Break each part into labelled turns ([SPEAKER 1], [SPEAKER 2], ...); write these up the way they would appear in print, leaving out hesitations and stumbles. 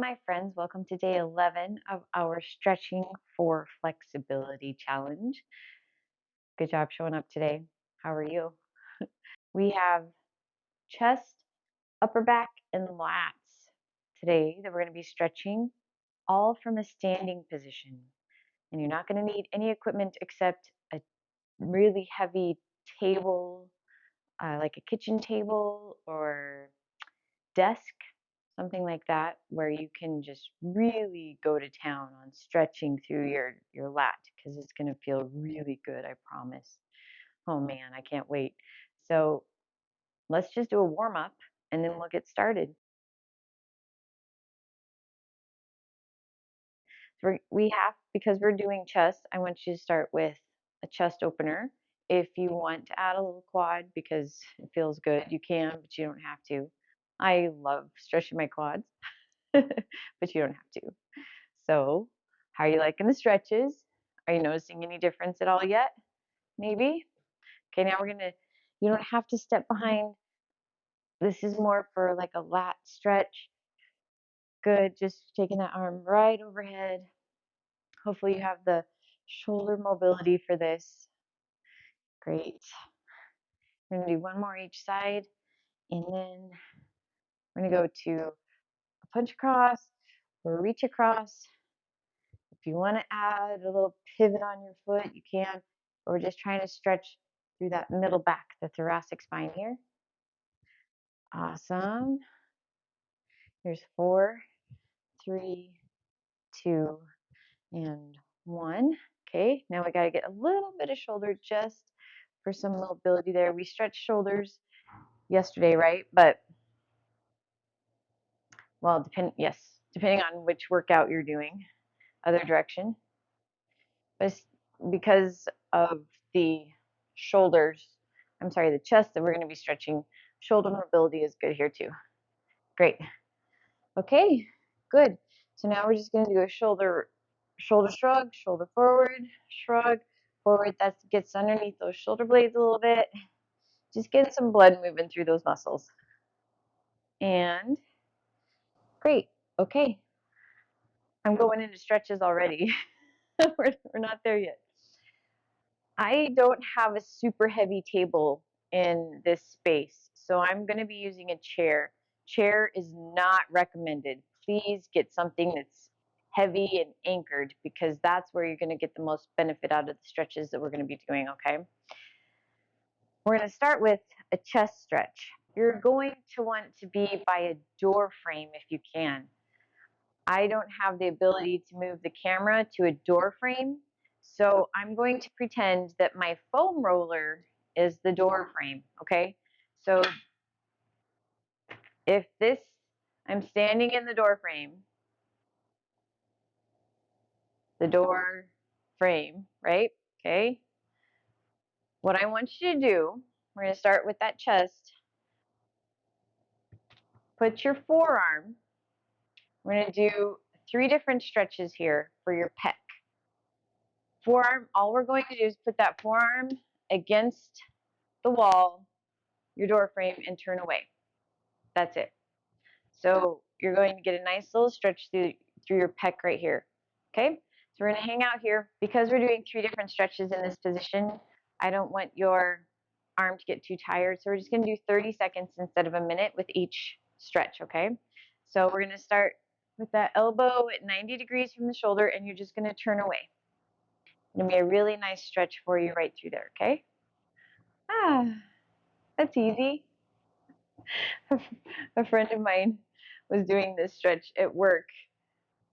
[SPEAKER 1] my friends. Welcome to day 11 of our Stretching for Flexibility challenge. Good job showing up today. How are you? We have chest, upper back, and lats today that we're going to be stretching all from a standing position. And you're not going to need any equipment except a really heavy table, like a kitchen table or desk, something like that, where you can just really go to town on stretching through your lat, because it's going to feel really good, I promise. Oh man, I can't wait. So let's just do a warm up and then we'll get started. So because we're doing chest, I want you to start with a chest opener. If you want to add a little quad because it feels good, you can, but you don't have to. I love stretching my quads, but you don't have to. So, how are you liking the stretches? Are you noticing any difference at all yet? Maybe? Okay, now you don't have to step behind. This is more for like a lat stretch. Good, just taking that arm right overhead. Hopefully you have the shoulder mobility for this. Great. We're gonna do one more each side, and then we're gonna go to a punch across or reach across. If you want to add a little pivot on your foot, you can. Or we're just trying to stretch through that middle back, the thoracic spine here. Awesome. Here's 4, 3, 2, and 1. Okay, now we got to get a little bit of shoulder just for some mobility there. We stretched shoulders yesterday, right? But, well, depending on which workout you're doing, other direction. But because of the shoulders, the chest that we're going to be stretching, shoulder mobility is good here too. Great. Okay, good. So now we're just going to do a shoulder shrug, shoulder forward, shrug, forward. That gets underneath those shoulder blades a little bit. Just getting some blood moving through those muscles. And great. Okay. I'm going into stretches already. we're not there yet. I don't have a super heavy table in this space, so I'm going to be using a chair. Chair is not recommended. Please get something that's heavy and anchored, because that's where you're going to get the most benefit out of the stretches that we're going to be doing, okay? We're going to start with a chest stretch. You're going to want to be by a door frame if you can. I don't have the ability to move the camera to a door frame, so I'm going to pretend that my foam roller is the door frame, okay? So if I'm standing in the door frame, right? Okay. What I want you to do, we're going to start with that chest. Put your forearm. We're going to do 3 different stretches here for your pec. Forearm, all we're going to do is put that forearm against the wall, your door frame, and turn away. That's it. So you're going to get a nice little stretch through your pec right here. Okay? So we're going to hang out here. Because we're doing 3 different stretches in this position, I don't want your arm to get too tired. So we're just going to do 30 seconds instead of a minute with each stretch, okay? So we're going to start with that elbow at 90 degrees from the shoulder, and you're just going to turn away. It's going to be a really nice stretch for you right through there, okay? That's easy. A friend of mine was doing this stretch at work.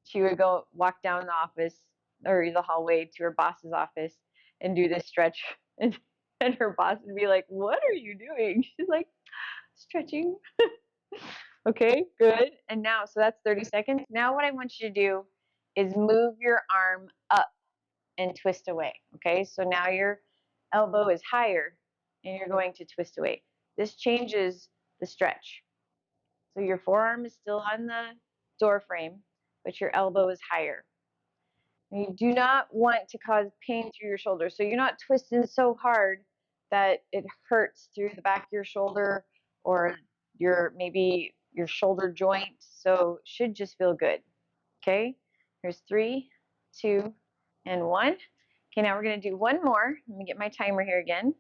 [SPEAKER 1] She would go walk down the office or the hallway to her boss's office and do this stretch, and her boss would be like, "What are you doing?" She's like, "Stretching." Okay, good. And now, so that's 30 seconds. Now what I want you to do is move your arm up and twist away. Okay, so now your elbow is higher and you're going to twist away. This changes the stretch. So your forearm is still on the door frame, but your elbow is higher. And you do not want to cause pain through your shoulder. So you're not twisting so hard that it hurts through the back of your shoulder, or you're maybe your shoulder joint, so it should just feel good. Okay, here's 3, 2, and 1. Okay, now we're going to do one more. Let me get my timer here again.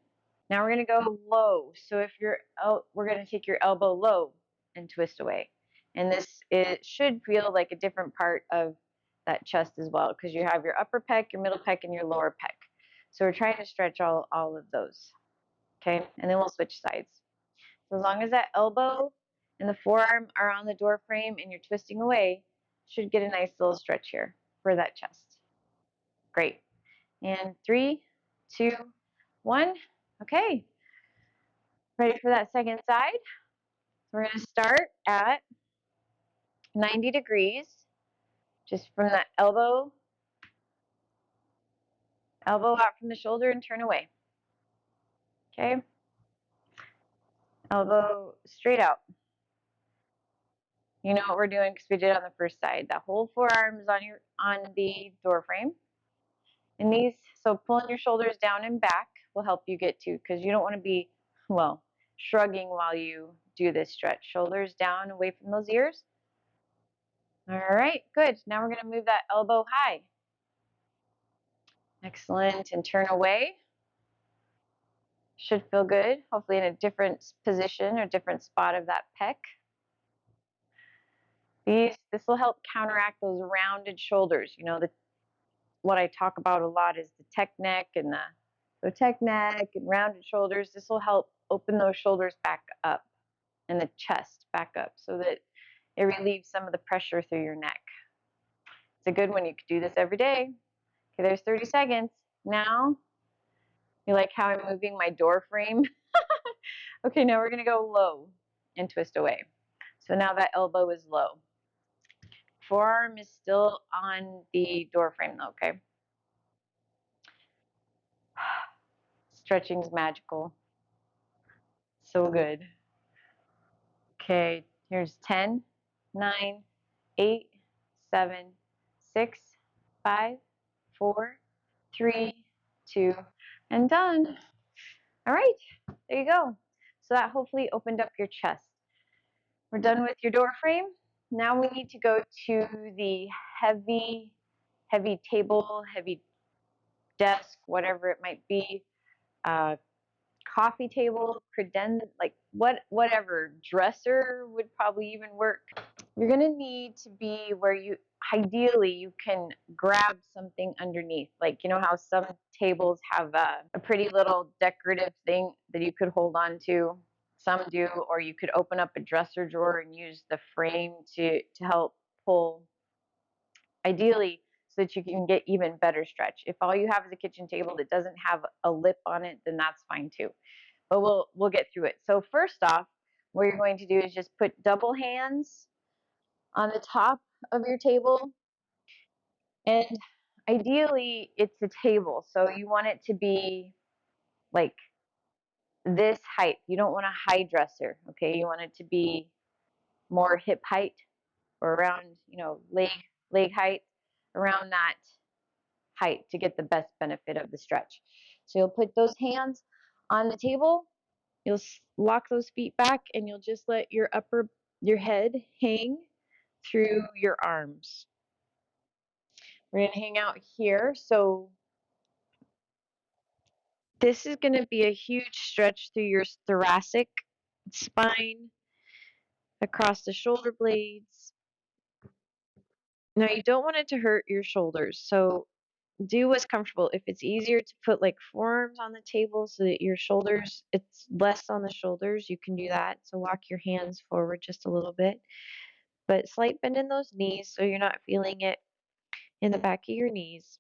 [SPEAKER 1] Now we're going to go low. So if you're out, we're going to take your elbow low and twist away. And it should feel like a different part of that chest as well, because you have your upper pec, your middle pec, and your lower pec. So we're trying to stretch all of those. Okay, and then we'll switch sides. So as long as that elbow and the forearm are on the door frame and you're twisting away, should get a nice little stretch here for that chest. Great. And 3, 2, 1. Okay. Ready for that second side? We're going to start at 90 degrees, just from that elbow out from the shoulder and turn away. Okay. Elbow straight out. You know what we're doing because we did it on the first side. That whole forearm is on the door frame. And these, so pulling your shoulders down and back will help you get to, because you don't want to be, well, shrugging while you do this stretch. Shoulders down, away from those ears. All right, good. Now we're going to move that elbow high. Excellent. And turn away. Should feel good, hopefully in a different position or different spot of that pec. This will help counteract those rounded shoulders. You know, what I talk about a lot is the tech neck and the tech neck and rounded shoulders. This will help open those shoulders back up and the chest back up so that it relieves some of the pressure through your neck. It's a good one. You could do this every day. Okay, there's 30 seconds. Now, you like how I'm moving my door frame? Okay, now we're going to go low and twist away. So now that elbow is low. Forearm is still on the door frame though, okay? Stretching's magical. So good. Okay, here's 10, 9, 8, 7, 6, 5, 4, 3, 2, and done. All right, there you go. So that hopefully opened up your chest. We're done with your door frame. Now we need to go to the heavy table, heavy desk, whatever it might be, coffee table, like whatever, dresser would probably even work. You're gonna need to be where ideally you can grab something underneath. Like, you know how some tables have a pretty little decorative thing that you could hold on to? Some do, or you could open up a dresser drawer and use the frame to help pull, ideally, so that you can get even better stretch. If all you have is a kitchen table that doesn't have a lip on it, then that's fine too. But we'll get through it. So first off, what you're going to do is just put double hands on the top of your table, and ideally it's a table, so you want it to be like this height. You don't want a high dresser, okay? You want it to be more hip height, or around, you know, leg height, around that height to get the best benefit of the stretch. So you'll put those hands on the table, you'll lock those feet back, and you'll just let your head hang through your arms. We're going to hang out here. So this is going to be a huge stretch through your thoracic spine, across the shoulder blades. Now you don't want it to hurt your shoulders, so do what's comfortable. If it's easier to put like forearms on the table so that your shoulders, it's less on the shoulders, you can do that. So walk your hands forward just a little bit, but slight bend in those knees so you're not feeling it in the back of your knees.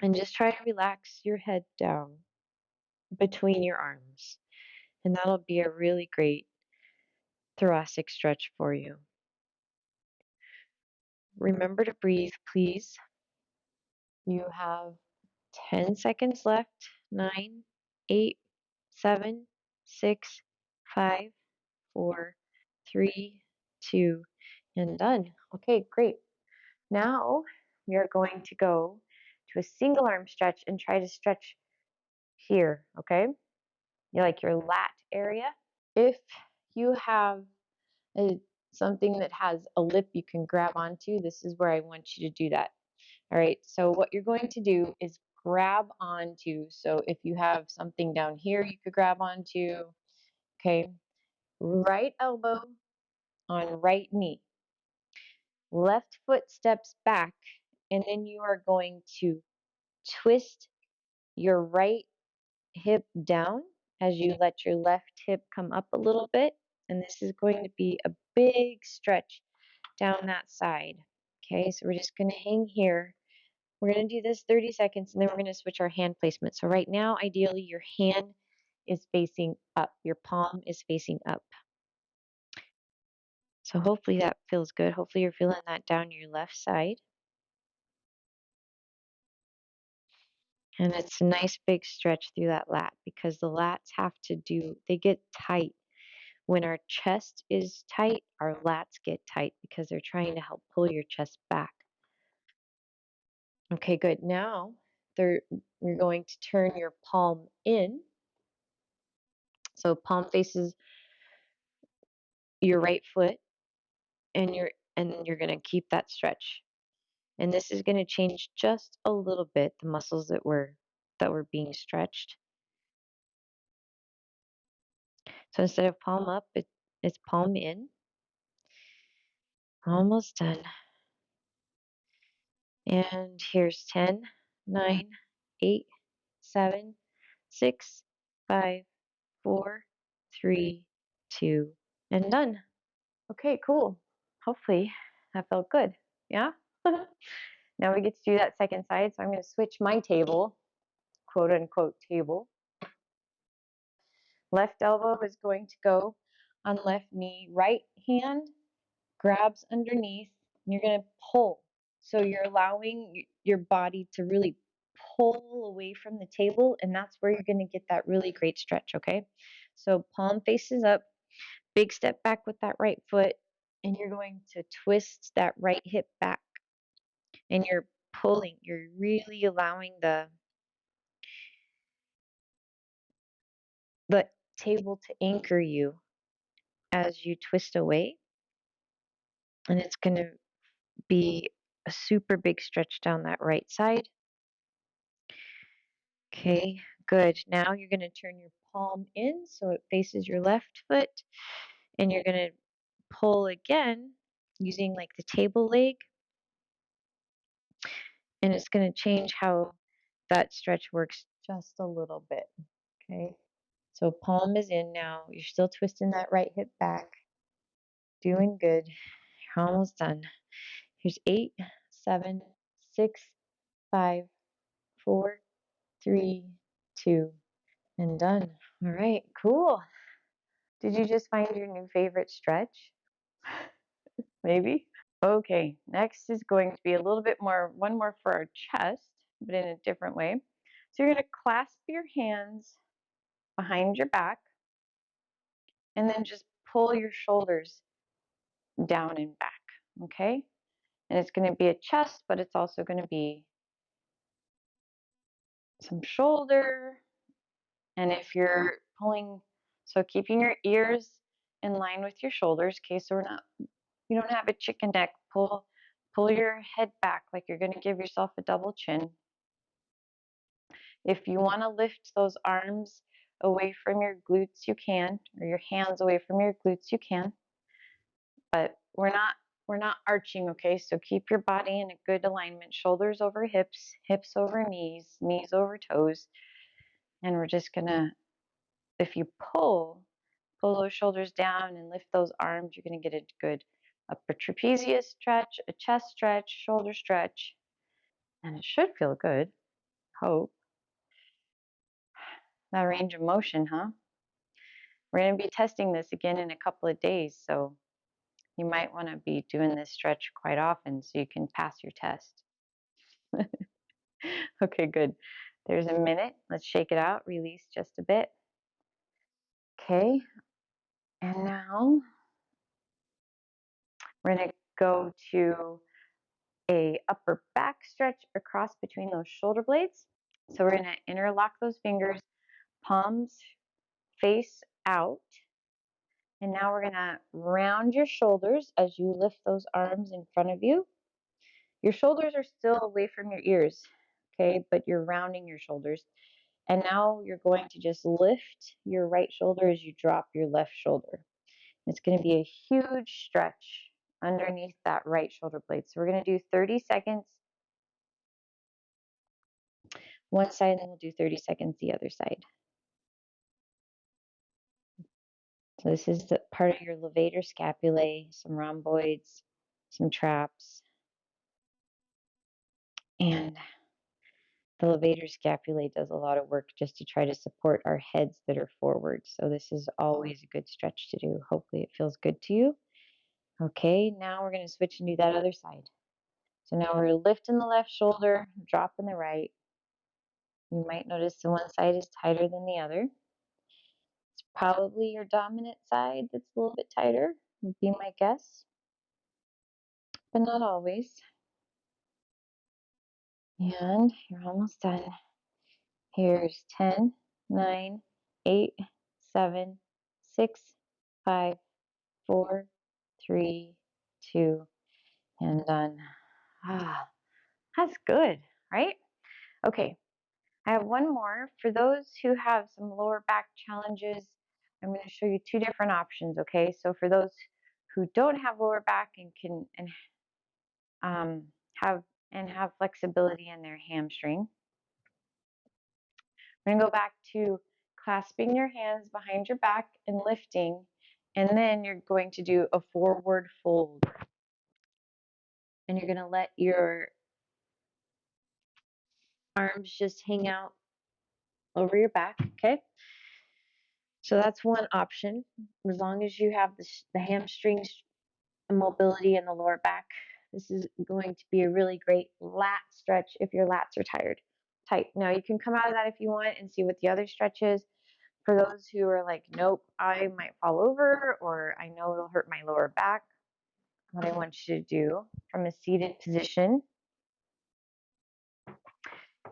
[SPEAKER 1] And just try to relax your head down between your arms. And that'll be a really great thoracic stretch for you. Remember to breathe, please. You have 10 seconds left. 9, 8, 7, 6, 5, 4, 3, 2, and done. Okay, great. Now we are going to go to a single arm stretch and try to stretch here, okay? You like your lat area. If you have something that has a lip you can grab onto, this is where I want you to do that. All right, so what you're going to do is grab onto. So if you have something down here you could grab onto, okay, right elbow on right knee, left foot steps back, and then you are going to twist your right hip down as you let your left hip come up a little bit. And this is going to be a big stretch down that side. Okay, so we're just going to hang here. We're going to do this 30 seconds and then we're going to switch our hand placement. So right now, ideally, your hand is facing up, your palm is facing up. So hopefully that feels good. Hopefully you're feeling that down your left side. And it's a nice big stretch through that lat because the lats they get tight. When our chest is tight, our lats get tight because they're trying to help pull your chest back. Okay, good. Now you're going to turn your palm in. So palm faces your right foot, and you're going to keep that stretch. And this is going to change just a little bit the muscles that were being stretched. So instead of palm up, it's palm in. Almost done. And here's 10, 9, 8, 7, 6, 5, 4, 3, 2, and done. Okay, cool. Hopefully that felt good. Yeah? Now we get to do that second side. So I'm going to switch my table, quote unquote table. Left elbow is going to go on left knee. Right hand grabs underneath. And you're going to pull. So you're allowing your body to really pull away from the table. And that's where you're going to get that really great stretch, okay? So palm faces up. Big step back with that right foot. And you're going to twist that right hip back. And you're pulling. You're really allowing the table to anchor you as you twist away. And it's going to be a super big stretch down that right side. Okay, good. Now you're going to turn your palm in so it faces your left foot. And you're going to pull again using like the table leg. And it's going to change how that stretch works just a little bit. Okay, so palm is in now. You're still twisting that right hip back. Doing good. You're almost done. Here's 8, 7, 6, 5, 4, 3, 2, and done. All right, cool. Did you just find your new favorite stretch? Maybe. Okay, next is going to be a little bit more, one more for our chest, but in a different way. So you're going to clasp your hands behind your back and then just pull your shoulders down and back, okay? And it's going to be a chest, but it's also going to be some shoulder. And if you're pulling, so keeping your ears in line with your shoulders, okay, so you don't have a chicken neck. Pull your head back like you're going to give yourself a double chin. If you want to lift those arms away from your glutes, you can, or your hands away from your glutes, you can. But we're not arching, okay? So keep your body in a good alignment. Shoulders over hips, hips over knees, knees over toes. And we're just going to, if you pull those shoulders down and lift those arms, you're going to get a good upper trapezius stretch, a chest stretch, shoulder stretch, and it should feel good. Hope. That range of motion, huh? We're going to be testing this again in a couple of days, so you might want to be doing this stretch quite often so you can pass your test. Okay, good. There's a minute. Let's shake it out, release just a bit. Okay, and now we're going to go to a upper back stretch across between those shoulder blades. So we're going to interlock those fingers, palms face out, And now we're gonna round your shoulders as you lift those arms in front of you. Your shoulders are still away from your ears, okay? But you're rounding your shoulders. And now you're going to just lift your right shoulder as you drop your left shoulder. It's going to be a huge stretch underneath that right shoulder blade. So we're going to do 30 seconds one side, and then we'll do 30 seconds the other side. So this is the part of your levator scapulae, some rhomboids, some traps, and the levator scapulae does a lot of work just to try to support our heads that are forward. So this is always a good stretch to do. Hopefully it feels good to you. Okay, now we're going to switch and do that other side. So now we're lifting the left shoulder, dropping the right. You might notice the one side is tighter than the other. It's probably your dominant side that's a little bit tighter, would be my guess, but not always. And you're almost done. Here's 10, 9, 8, 7, 6, 5, 4, 3, 2, and done. Ah, that's good, right? Okay, I have one more. For those who have some lower back challenges, I'm going to show you two different options, okay? So for those who don't have lower back and can um, have flexibility in their hamstring, we're going to go back to clasping your hands behind your back and lifting, and then you're going to do a forward fold. And you're going to let your arms just hang out over your back, okay? So that's one option. As long as you have the hamstrings mobility in the lower back, this is going to be a really great lat stretch if your lats are tight. Now you can come out of that if you want and see what the other stretch is. For those who are like, nope, I might fall over, or I know it'll hurt my lower back, what I want you to do from a seated position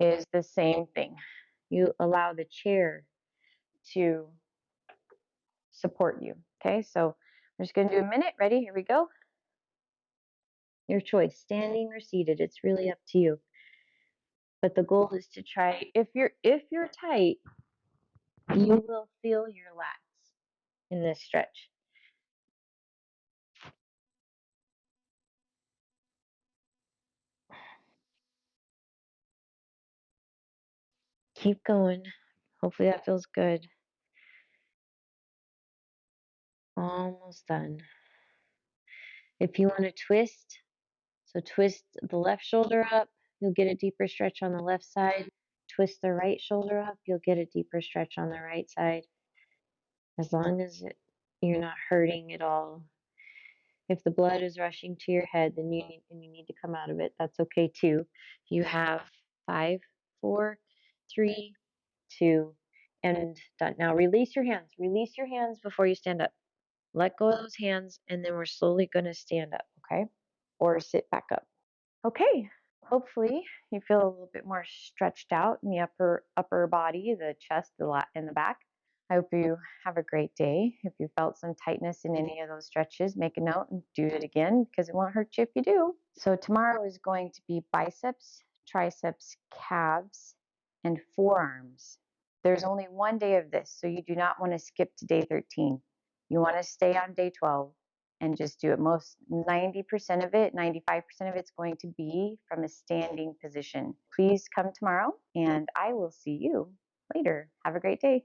[SPEAKER 1] is the same thing. You allow the chair to support you. Okay, so I'm just going to do a minute. Ready? Here we go. Your choice, standing or seated. It's really up to you. But the goal is to try. If you're tight, you will feel your lats in this stretch. Keep going. Hopefully that feels good. Almost done. If you want to twist, so twist the left shoulder up, you'll get a deeper stretch on the left side. Twist the right shoulder up, you'll get a deeper stretch on the right side. As long as you're not hurting at all. If the blood is rushing to your head, then you need to come out of it. That's okay too. You have 5, 4, 3, 2, and done. Now release your hands. Release your hands before you stand up. Let go of those hands, and then we're slowly going to stand up, okay? Or sit back up. Okay, hopefully you feel a little bit more stretched out in the upper body, the chest, the lat, and the back. I hope you have a great day. If you felt some tightness in any of those stretches, make a note and do it again because it won't hurt you if you do. So tomorrow is going to be biceps, triceps, calves, and forearms. There's only one day of this, so you do not want to skip to day 13. You want to stay on day 12 and just do it. Most 90% of it, 95% of it's going to be from a standing position. Please come tomorrow, and I will see you later. Have a great day.